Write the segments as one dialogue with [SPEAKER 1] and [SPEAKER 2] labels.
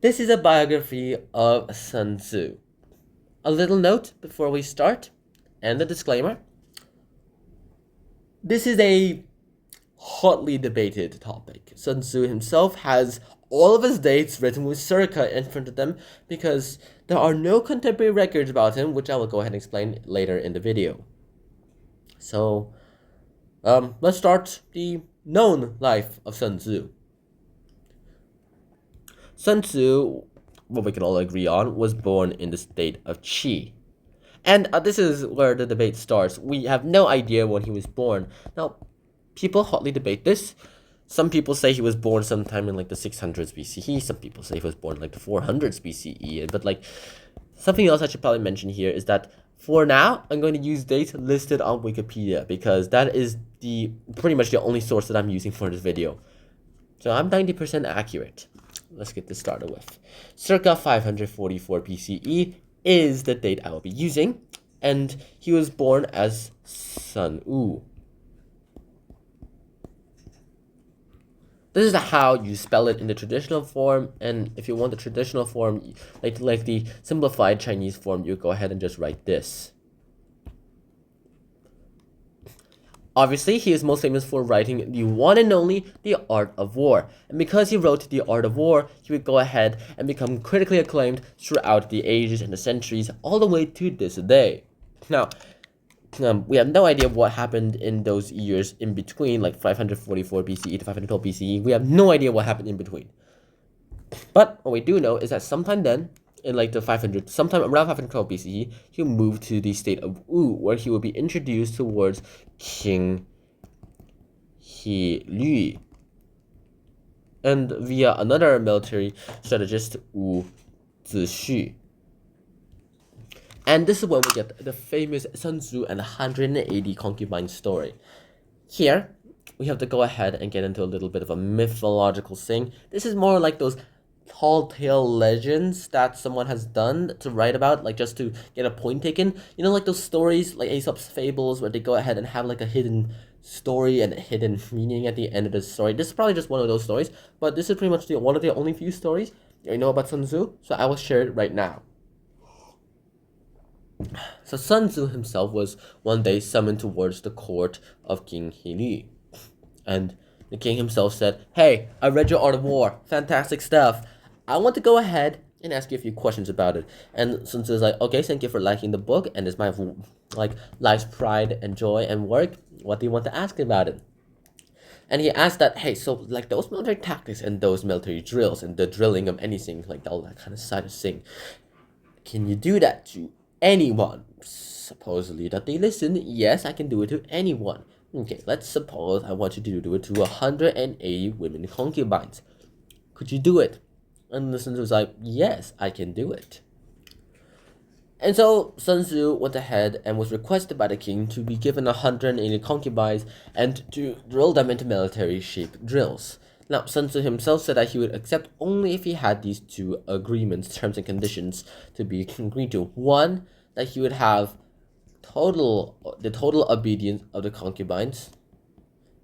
[SPEAKER 1] This is a biography of Sun Tzu. A little note before we start, and the disclaimer. This is a hotly debated topic. Sun Tzu himself has all of his dates written with circa in front of them because there are no contemporary records about him, which I will go ahead and explain later in the video. So, let's start the known life of Sun Tzu. Sun Tzu, what we can all agree on, was born in the state of Qi. And this is where the debate starts. We have no idea when he was born. Now, people hotly debate this. Some people say he was born sometime in like the 600s BCE. Some people say he was born like the 400s BCE. But like something else I should probably mention here is that for now, I'm going to use dates listed on Wikipedia because that is pretty much the only source that I'm using for this video. So I'm 90% accurate. Let's get this started with. Circa 544 BCE is the date I will be using, and he was born as Sun Wu. This is how you spell it in the traditional form, and if you want the traditional form, like the simplified Chinese form, you go ahead and just write this. Obviously, he is most famous for writing the one and only The Art of War. And because he wrote The Art of War, he would go ahead and become critically acclaimed throughout the ages and the centuries, all the way to this day. Now, we have no idea what happened in those years in between, like 544 BCE to 512 BCE. We have no idea what happened in between. But what we do know is that sometime then, in like the sometime around 512 BCE, he moved to the state of Wu, where he would be introduced towards King He Lui, and via another military strategist, Wu Zixu. And this is when we get the famous Sun Tzu and 180 concubines story. Here, we have to go ahead and get into a little bit of a mythological thing. This is more like those tall tale legends that someone has done to write about, like just to get a point taken. You know, like those stories, like Aesop's fables, where they go ahead and have like a hidden story and a hidden meaning at the end of the story. This is probably just one of those stories, but this is pretty much one of the only few stories you know about Sun Tzu, so I will share it right now. So Sun Tzu himself was one day summoned towards the court of King He Lui, and the king himself said, "Hey, I read your Art of War, fantastic stuff. I want to go ahead and ask you a few questions about it." And Sun Tzu is like, "Okay, thank you for liking the book, and it's my like life's pride and joy and work. What do you want to ask about it?" And he asked that, "Hey, so like those military tactics and those military drills and the drilling of anything, like all that kind of side of thing, can you do that to anyone? Supposedly that they listen, yes, I can do it to anyone. Okay, let's suppose I want you to do it to 180 women concubines. Could you do it?" And the Sun Tzu was like, "Yes, I can do it." And so Sun Tzu went ahead and was requested by the king to be given 180 concubines and to drill them into military-shaped drills. Now, Sun Tzu himself said that he would accept only if he had these two agreements, terms and conditions, to be agreed to. One, that he would have the total obedience of the concubines,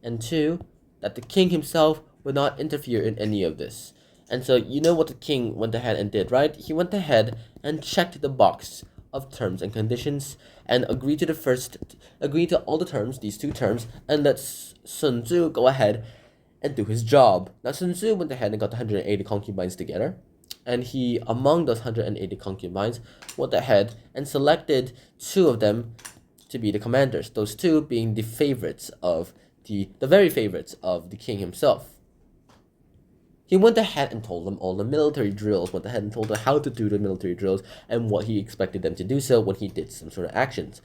[SPEAKER 1] and two, that the king himself would not interfere in any of this. And so you know what the king went ahead and did, right? He went ahead and checked the box of terms and conditions and agreed to all the terms, these two terms, and let Sun Tzu go ahead and do his job. Now Sun Tzu went ahead and got 180 concubines together, and he, among those 180 concubines, went ahead and selected two of them to be the commanders. Those two being the favorites of the very favorites of the king himself. He went ahead and told them all the military drills, went ahead and told them how to do the military drills and what he expected them to do so when he did some sort of actions.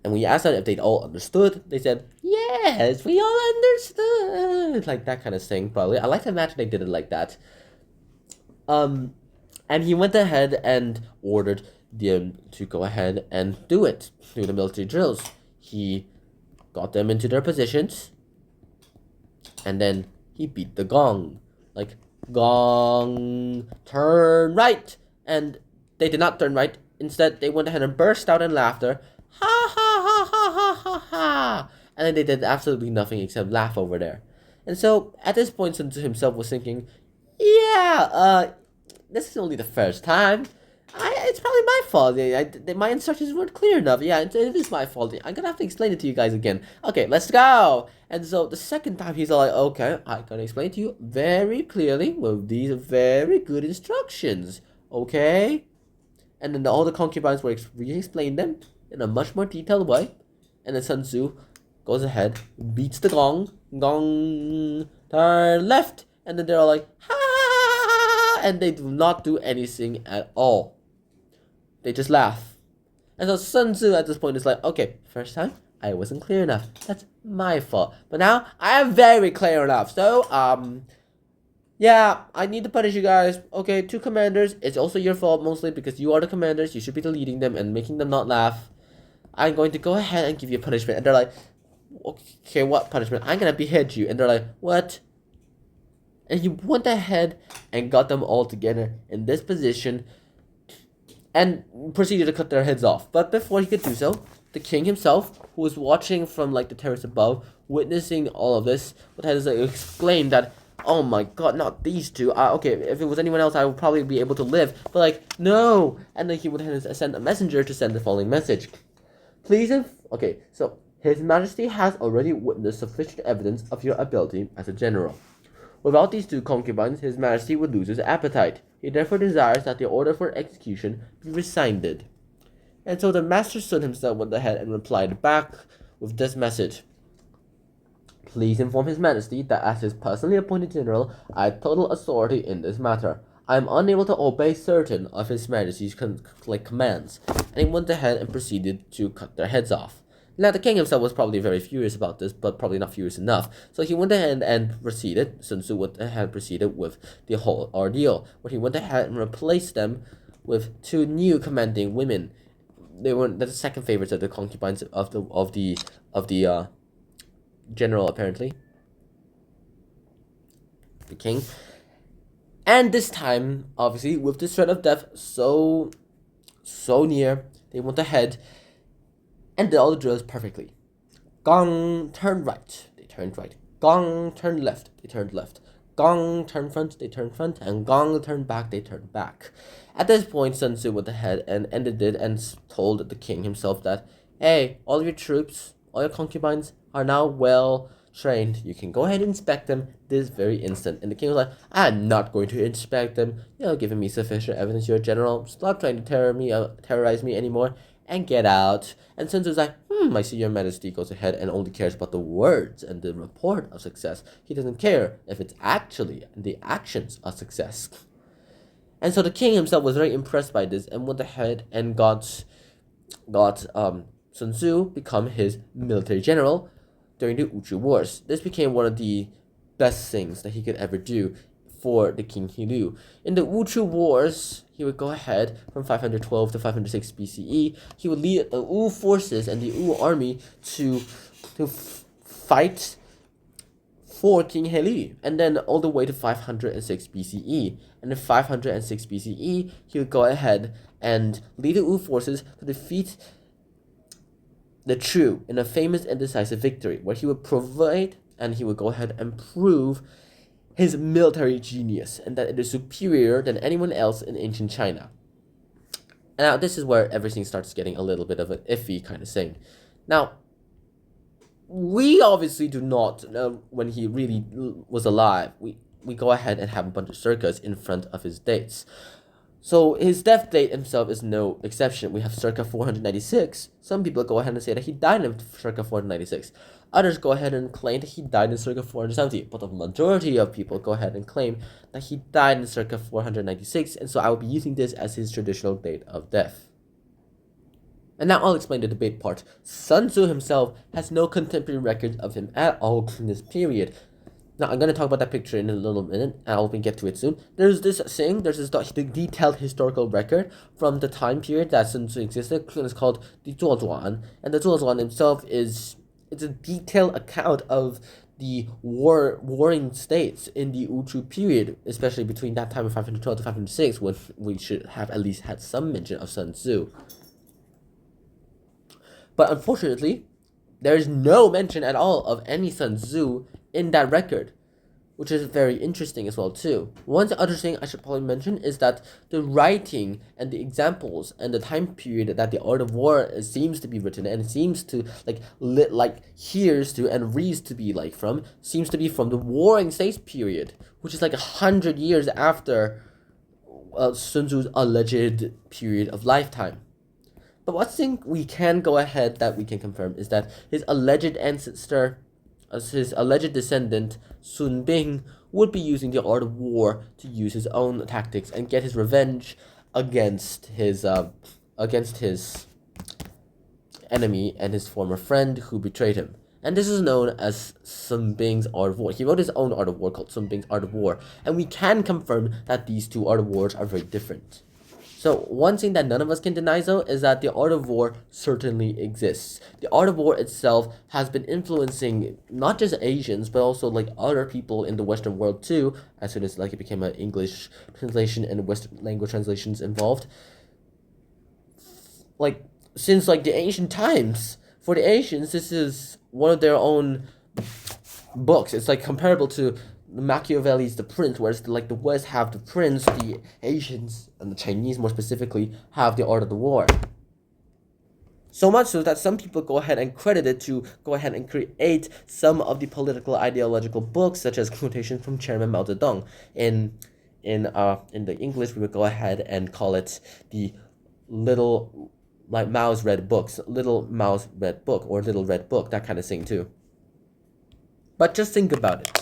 [SPEAKER 1] And when you asked them if they'd all understood, they said, "Yes, we all understood." Like that kind of thing, probably. I like to imagine they did it like that. And he went ahead and ordered them to go ahead and do the military drills. He got them into their positions, and then he beat the gong. Like, "Gong, turn right." And they did not turn right. Instead, they went ahead and burst out in laughter. "Ha ha ha ha ha ha ha." And then they did absolutely nothing except laugh over there. And so, at this point, Sun Tzu himself was thinking, yeah, this is only the first time. It's probably my fault. My instructions weren't clear enough. Yeah, it is my fault. I'm gonna have to explain it to you guys again. Okay, let's go. And so the second time he's like, okay, I'm gonna explain to you very clearly with these very good instructions. Okay? And then all the concubines will re-explain them in a much more detailed way. And then Sun Tzu goes ahead, beats the gong, turn left, and then they're all like, ha, and they do not do anything at all. They just laugh. And so Sun Tzu at this point is like, okay, first time, I wasn't clear enough. That's my fault. But now, I am very clear enough. So, yeah, I need to punish you guys. Okay, 2 commanders. It's also your fault, mostly, because you are the commanders. You should be leading them and making them not laugh. I'm going to go ahead and give you a punishment. And they're like, okay, what punishment? I'm gonna behead you. And they're like, what? And he went ahead and got them all together in this position and proceeded to cut their heads off. But before he could do so, the king himself, who was watching from like the terrace above, witnessing all of this, would have exclaimed that, oh my god, not these two. Okay, if it was anyone else, I would probably be able to live. But like, no! And then he would have sent a messenger to send the following message. Please, okay, so His Majesty has already witnessed sufficient evidence of your ability as a general. Without these 2 concubines, His Majesty would lose his appetite. He therefore desires that the order for execution be rescinded. And so the Master Sun himself went ahead and replied back with this message. Please inform His Majesty that as his personally appointed general, I have total authority in this matter. I am unable to obey certain of His Majesty's commands. And he went ahead and proceeded to cut their heads off. Now, the king himself was probably very furious about this, but probably not furious enough. So he went ahead and proceeded, Sun Tzu went ahead and proceeded with the whole ordeal, where he went ahead and replaced them with 2 new commanding women. They were the second favorites of the concubines of the general, apparently. The king. And this time, obviously, with the threat of death so near, they went ahead and did all the drills perfectly. Gong, turn right. They turned right. Gong, turn left. They turned left. Gong, turn front. They turned front. And gong, turn back. They turned back. At this point, Sun Tzu went ahead and ended it and told the king himself that, hey, all of your troops, all your concubines are now well trained. You can go ahead and inspect them this very instant. And the king was like, I'm not going to inspect them. You're giving me sufficient evidence you're a general. Stop trying to terrorize me anymore. And get out. And Sun Tzu was like, I see your majesty goes ahead and only cares about the words and the report of success. He doesn't care if it's actually the actions of success. And so the king himself was very impressed by this and went ahead and got Sun Tzu become his military general during the Wuchu Wars. This became one of the best things that he could ever do for the King Hilu. In the Wuchu Wars, he would go ahead from 512 to 506 BCE. He would lead the Wu forces and the Wu army to fight for King Hilu, and then all the way to 506 BCE. And in 506 BCE, he would go ahead and lead the Wu forces to defeat the Chu in a famous and decisive victory, where he would provide and he would go ahead and prove his military genius and that it is superior than anyone else in ancient China. And now this is where everything starts getting a little bit of an iffy kind of thing. Now, we obviously do not know when he really was alive. We go ahead and have a bunch of circas in front of his dates. So his death date himself is no exception. We have circa 496. Some people go ahead and say that he died in circa 496. Others go ahead and claim that he died in circa 470. But the majority of people go ahead and claim that he died in circa 496. And so I will be using this as his traditional date of death. And now I'll explain the debate part. Sun Tzu himself has no contemporary records of him at all in this period. Now, I'm going to talk about that picture in a little minute, and I'll get to it soon. There's this detailed historical record from the time period that Sun Tzu existed. It's called the Zhuozhuan, and the Zhuozhuan itself it's a detailed account of the warring states in the Wuchu period, especially between that time of 512 to 506, when we should have at least had some mention of Sun Tzu. But unfortunately, there is no mention at all of any Sun Tzu in that record. which is very interesting as well too. One other thing I should probably mention is that the writing and the examples and the time period that the Art of War seems to be written and seems to hears to and reads to be like from seems to be from the Warring States period, which is like 100 years after Sun Tzu's alleged period of lifetime. But one thing we can go ahead that we can confirm is that his alleged ancestor, as his alleged descendant, Sun Bing, would be using the art of war to use his own tactics and get his revenge against his enemy and his former friend who betrayed him. And this is known as Sun Bing's Art of War. He wrote his own Art of War called Sun Bing's Art of War, and we can confirm that these two Art of Wars are very different. So one thing that none of us can deny though is that the art of war certainly exists. The art of war itself has been influencing not just Asians but also like other people in the Western world too, as soon as like it became an English translation and Western language translations involved. Like since like the ancient times, for the Asians this is one of their own books. It's like comparable to Machiavelli's The Prince, whereas the West have The Prince, the Asians and the Chinese more specifically have the Art of the War. So much so that some people go ahead and credit it to go ahead and create some of the political ideological books, such as quotations from Chairman Mao Zedong. In the English, we would go ahead and call it the Little Mao's Red Books, Little Mao's Red Book, or Little Red Book, that kind of thing too. But just think about it.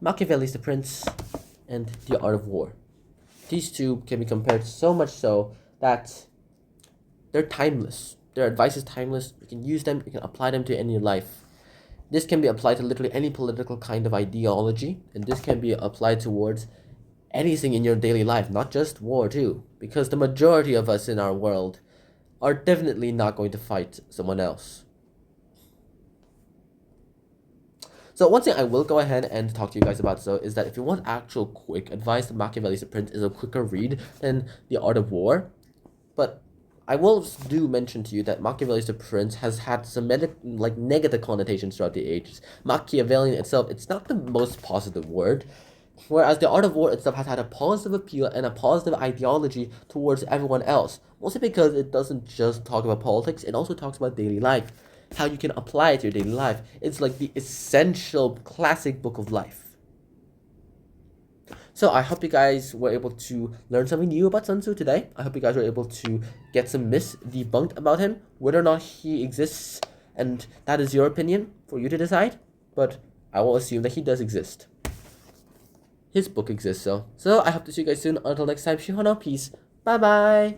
[SPEAKER 1] Machiavelli's The Prince and The Art of War. These two can be compared so much so that they're timeless. Their advice is timeless. You can use them, you can apply them to any life. This can be applied to literally any political kind of ideology, and this can be applied towards anything in your daily life, not just war too, because the majority of us in our world are definitely not going to fight someone else. So one thing I will go ahead and talk to you guys about so is that if you want actual quick advice, Machiavelli's The Prince is a quicker read than The Art of War. But I will do mention to you that Machiavelli's The Prince has had some negative connotations throughout the ages. Machiavellian itself, it's not the most positive word, whereas The Art of War itself has had a positive appeal and a positive ideology towards everyone else. Mostly because it doesn't just talk about politics, it also talks about daily life. How you can apply it to your daily life. It's like the essential classic book of life. So I hope you guys were able to learn something new about Sun Tzu today. I hope you guys were able to get some myths debunked about him, whether or not he exists, and that is your opinion for you to decide. But I will assume that he does exist. His book exists, so I hope to see you guys soon. Until next time, Shihano, peace. Bye bye.